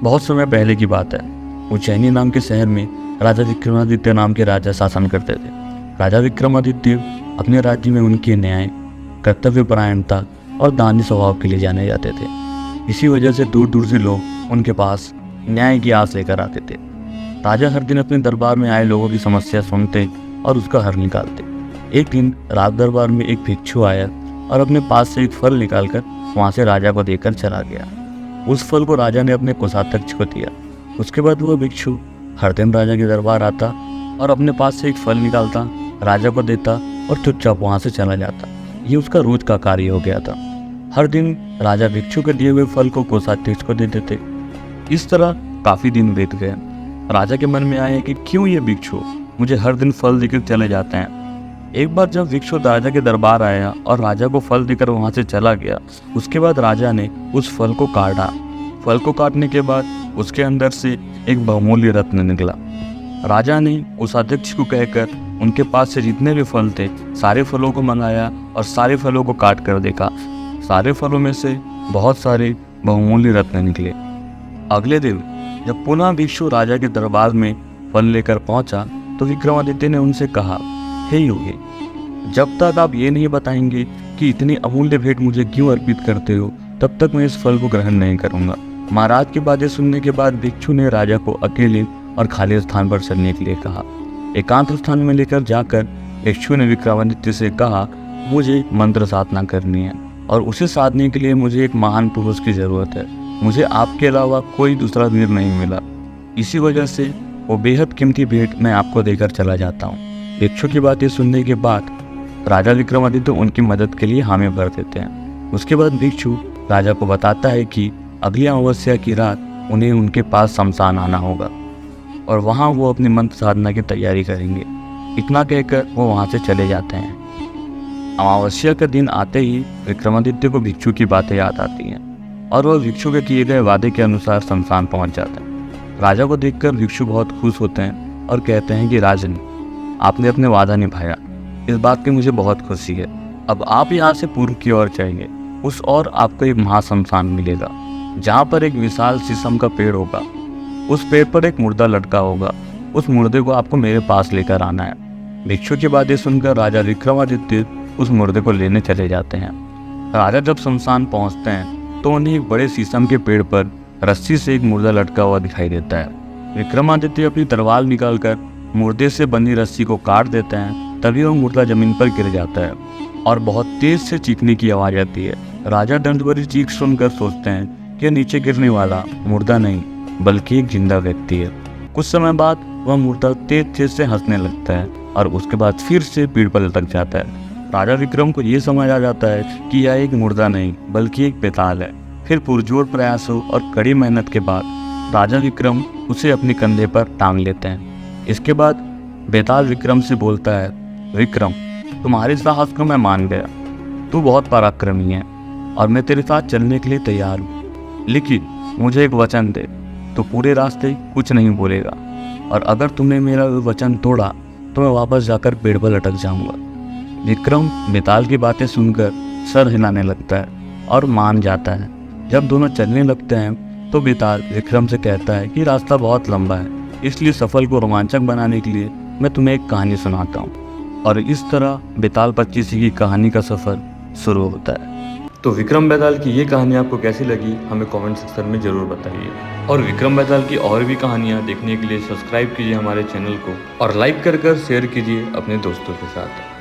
बहुत समय पहले की बात है। उज्जैनी नाम के शहर में राजा विक्रमादित्य नाम के राजा शासन करते थे। राजा विक्रमादित्य अपने राज्य में उनके न्याय, कर्तव्यपरायणता और दानी स्वभाव के लिए जाने जाते थे। इसी वजह से दूर दूर से लोग उनके पास न्याय की आस लेकर आते थे। राजा हर दिन अपने दरबार में आए लोगों की समस्या सुनते और उसका हल निकालते। एक दिन राज दरबार में एक भिक्षु आया और अपने पास से एक फल निकालकर वहां से राजा को देकर चला गया। उस फल को राजा ने अपने कोषाध्यक्ष को दिया। उसके बाद वह भिक्षु हर दिन राजा के दरबार आता और अपने पास से एक फल निकालता, राजा को देता और चुपचाप वहां से चला जाता। ये उसका रोज का कार्य हो गया था। हर दिन राजा भिक्षु के दिए हुए फल को कोषाध्यक्ष को दे देते। इस तरह काफी दिन बीत गए। राजा के मन में आया कि क्यों ये भिक्षु मुझे हर दिन फल देकर चले जाते हैं। एक बार जब भिक्षु राजा के दरबार आया और राजा को फल देकर वहां से चला गया, उसके बाद राजा ने उस फल को काटा। फल को काटने के बाद उसके अंदर से एक बहुमूल्य रत्न निकला। राजा ने उस अध्यक्ष को कहकर उनके पास से जितने भी फल थे सारे फलों को मंगाया और सारे फलों को काट कर देखा। सारे फलों में से बहुत सारे बहुमूल्य रत्न निकले। अगले दिन जब पुनः भिक्षु राजा के दरबार में फल लेकर पहुंचा तो विक्रमादित्य ने उनसे कहा, हे योगी, जब तक आप ये नहीं बताएंगे कि इतनी अमूल्य भेंट मुझे क्यों अर्पित करते हो, तब तक मैं इस फल को ग्रहण नहीं करूंगा। महाराज की बातें सुनने के बाद भिक्षु ने राजा को अकेले और खाली स्थान पर चलने के लिए कहा। एकांत स्थान में लेकर जाकर भिक्षु ने विक्रमादित्य से कहा, मुझे मंत्र साधना करनी है और उसे साधने के लिए मुझे एक महान पुरुष की जरूरत है। मुझे आपके अलावा कोई दूसरा वीर नहीं मिला। इसी वजह से वो बेहद कीमती भेंट मैं आपको देकर चला जाता हूँ। भिक्षु की बातें सुनने के बाद राजा विक्रमादित्य उनकी मदद के लिए हामी भर देते हैं। उसके बाद भिक्षु राजा को बताता है कि अगली अमावस्या की रात उन्हें उनके पास शमशान आना होगा और वहाँ वो अपनी मंत्र साधना की तैयारी करेंगे। इतना कहकर वो वहाँ से चले जाते हैं। अमावस्या का दिन आते ही विक्रमादित्य को भिक्षु की बातें याद आती हैं और वह भिक्षु के किए गए वादे के अनुसार शमशान पहुँच जाते हैं। राजा को देखकर भिक्षु बहुत खुश होते हैं और कहते हैं कि राजन, आपने अपने वादा निभाया, इस बात की मुझे बहुत खुशी है। अब आप यहाँ से पूर्व की ओर जाएंगे, उस ओर आपको एक महाशमशान मिलेगा जहाँ पर एक विशाल शीशम का पेड़ होगा। उस पेड़ पर एक मुर्दा लटका होगा। उस मुर्दे को आपको मेरे पास लेकर आना है। भिक्षु की बातें सुनकर राजा विक्रमादित्य उस मुर्दे को लेने चले जाते हैं। राजा जब शमशान पहुँचते हैं तो उन्हें एक बड़े शीशम के पेड़ पर रस्सी से एक मुर्दा लटका हुआ दिखाई देता है। विक्रमादित्य अपनी तलवार निकालकर मुर्दे से बंधी रस्सी को काट देते हैं। तभी वह मुर्दा जमीन पर गिर जाता है और बहुत तेज से चीखने की आवाज आती है। राजा दर्द भरी चीख सुनकर सोचते हैं कि नीचे गिरने वाला मुर्दा नहीं बल्कि एक जिंदा व्यक्ति है। कुछ समय बाद वह मुर्दा तेज से हंसने लगता है और उसके बाद फिर से पेड़ पर लटक जाता है। राजा विक्रम को यह समझ आ जाता है कि यह एक मुर्दा नहीं बल्कि एक बेताल है। फिर पुरजोर प्रयासों और कड़ी मेहनत के बाद राजा विक्रम उसे अपने कंधे पर टांग लेते हैं। इसके बाद बेताल विक्रम से बोलता है, विक्रम, तुम्हारे साहस को मैं मान गया। तू बहुत पराक्रमी है और मैं तेरे साथ चलने के लिए तैयार हूँ, लेकिन मुझे एक वचन दे। तो पूरे रास्ते कुछ नहीं बोलेगा और अगर तुमने मेरा वचन तोड़ा तो मैं वापस जाकर पेड़ पर लटक जाऊंगा। विक्रम बेताल की बातें सुनकर सर हिलाने लगता है और मान जाता है। जब दोनों चलने लगते हैं तो बेताल विक्रम से कहता है कि रास्ता बहुत लंबा है, इसलिए सफर को रोमांचक बनाने के लिए मैं तुम्हें एक कहानी सुनाता हूँ। और इस तरह बेताल पच्चीसी की कहानी का सफर शुरू होता है। तो विक्रम बेताल की ये कहानी आपको कैसी लगी हमें कमेंट सेक्शन में जरूर बताइए। और विक्रम बेताल की और भी कहानियाँ देखने के लिए सब्सक्राइब कीजिए हमारे चैनल को और लाइक कर शेयर कीजिए अपने दोस्तों के साथ।